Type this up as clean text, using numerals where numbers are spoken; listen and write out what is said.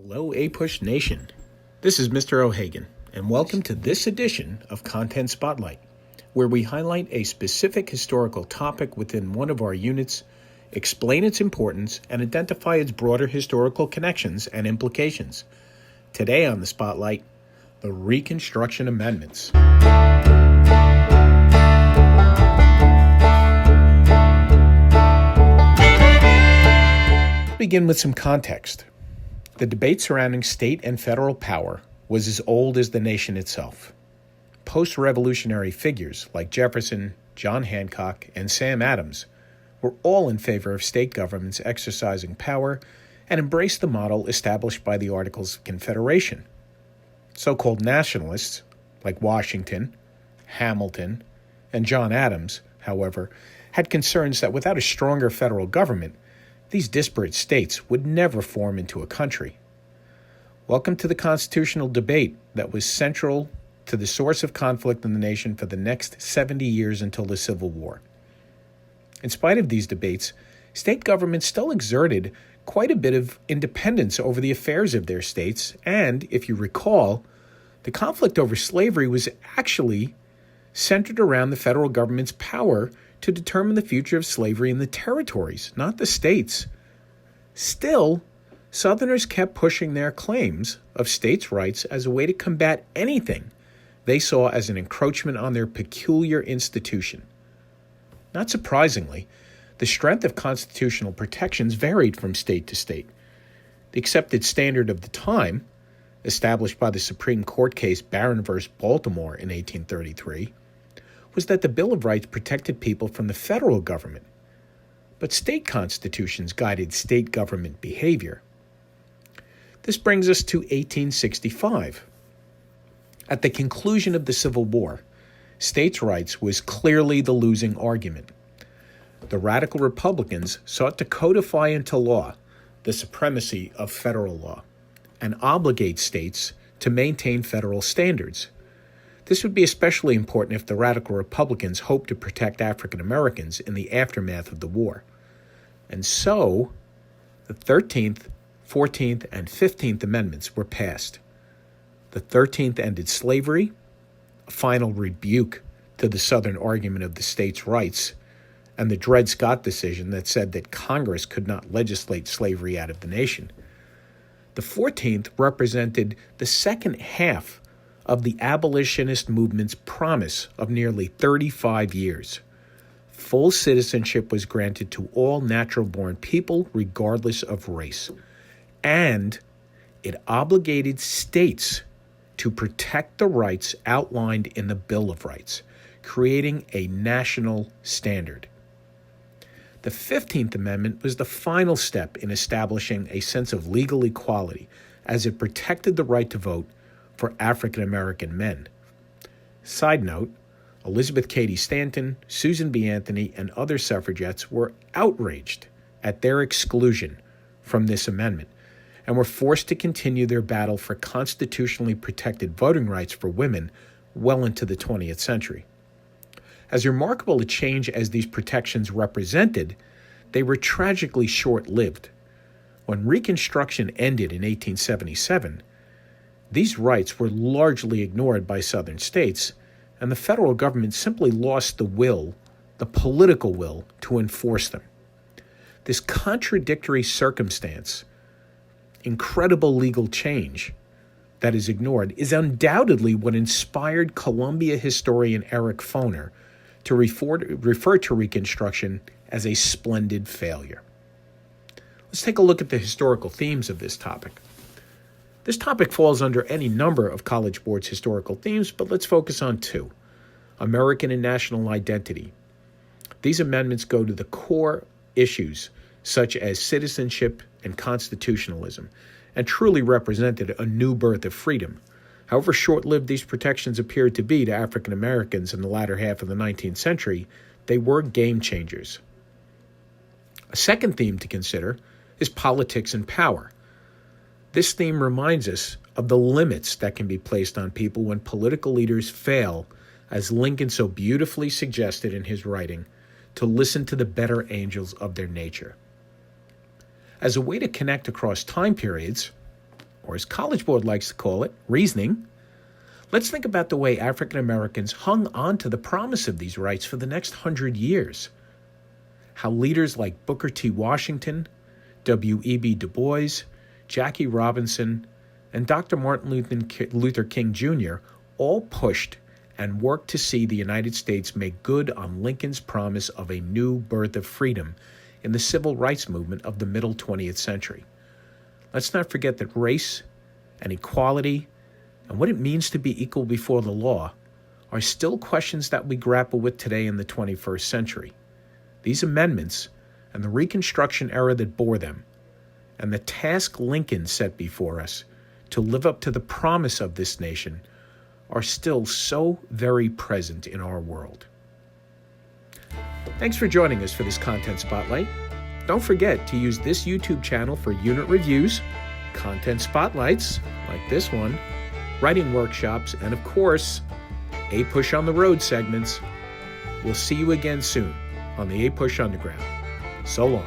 Hello, APUSH Nation. This is Mr. O'Hagan, and welcome to this edition of Content Spotlight, where we highlight a specific historical topic within one of our units, explain its importance, and identify its broader historical connections and implications. Today on the Spotlight, the Reconstruction Amendments. Let's begin with some context. The debate surrounding state and federal power was as old as the nation itself. Post-revolutionary figures like Jefferson, John Hancock, and Sam Adams were all in favor of state governments exercising power and embraced the model established by the Articles of Confederation. So-called nationalists, like Washington, Hamilton, and John Adams, however, had concerns that without a stronger federal government, these disparate states would never form into a country. Welcome to the constitutional debate that was central to the source of conflict in the nation for the next 70 years until the Civil War. In spite of these debates, state governments still exerted quite a bit of independence over the affairs of their states, and, if you recall, the conflict over slavery was actually centered around the federal government's power to determine the future of slavery in the territories, not the states. Still, Southerners kept pushing their claims of states' rights as a way to combat anything they saw as an encroachment on their peculiar institution. Not surprisingly, the strength of constitutional protections varied from state to state. The accepted standard of the time, established by the Supreme Court case Barron v. Baltimore in 1833, was that the Bill of Rights protected people from the federal government, but state constitutions guided state government behavior. This brings us to 1865. At the conclusion of the Civil War, states' rights was clearly the losing argument. The radical Republicans sought to codify into law the supremacy of federal law and obligate states to maintain federal standards. This would be especially important if the radical Republicans hoped to protect African Americans in the aftermath of the war. And so, the 13th, 14th, and 15th Amendments were passed. The 13th ended slavery, a final rebuke to the Southern argument of the states' rights, and the Dred Scott decision that said that Congress could not legislate slavery out of the nation. The 14th represented the second half of the abolitionist movement's promise of nearly 35 years. Full citizenship was granted to all natural-born people, regardless of race. And it obligated states to protect the rights outlined in the Bill of Rights, creating a national standard. The 15th Amendment was the final step in establishing a sense of legal equality, as it protected the right to vote for African American men. Side note, Elizabeth Cady Stanton, Susan B. Anthony, and other suffragettes were outraged at their exclusion from this amendment and were forced to continue their battle for constitutionally protected voting rights for women well into the 20th century. As remarkable a change as these protections represented, they were tragically short-lived. When Reconstruction ended in 1877, these rights were largely ignored by Southern states, and the federal government simply lost the political will, to enforce them. This contradictory circumstance, incredible legal change that is ignored, is undoubtedly what inspired Columbia historian Eric Foner to refer to Reconstruction as a splendid failure. Let's take a look at the historical themes of this topic. This topic falls under any number of College Board's historical themes, but let's focus on two: American and national identity. These amendments go to the core issues such as citizenship and constitutionalism, and truly represented a new birth of freedom. However short-lived these protections appeared to be to African Americans in the latter half of the 19th century, they were game changers. A second theme to consider is politics and power. This theme reminds us of the limits that can be placed on people when political leaders fail, as Lincoln so beautifully suggested in his writing, to listen to the better angels of their nature. As a way to connect across time periods, or as College Board likes to call it, reasoning, let's think about the way African Americans hung on to the promise of these rights for the next 100 years. How leaders like Booker T. Washington, W.E.B. Du Bois, Jackie Robinson, and Dr. Martin Luther King Jr. all pushed and worked to see the United States make good on Lincoln's promise of a new birth of freedom in the civil rights movement of the middle 20th century. Let's not forget that race and equality and what it means to be equal before the law are still questions that we grapple with today in the 21st century. These amendments and the Reconstruction era that bore them, and the task Lincoln set before us to live up to the promise of this nation, are still so very present in our world. Thanks for joining us for this Content Spotlight. Don't forget to use this YouTube channel for unit reviews, content spotlights like this one, writing workshops, and of course, APUSH on the road segments. We'll see you again soon on the APUSH Underground. So long.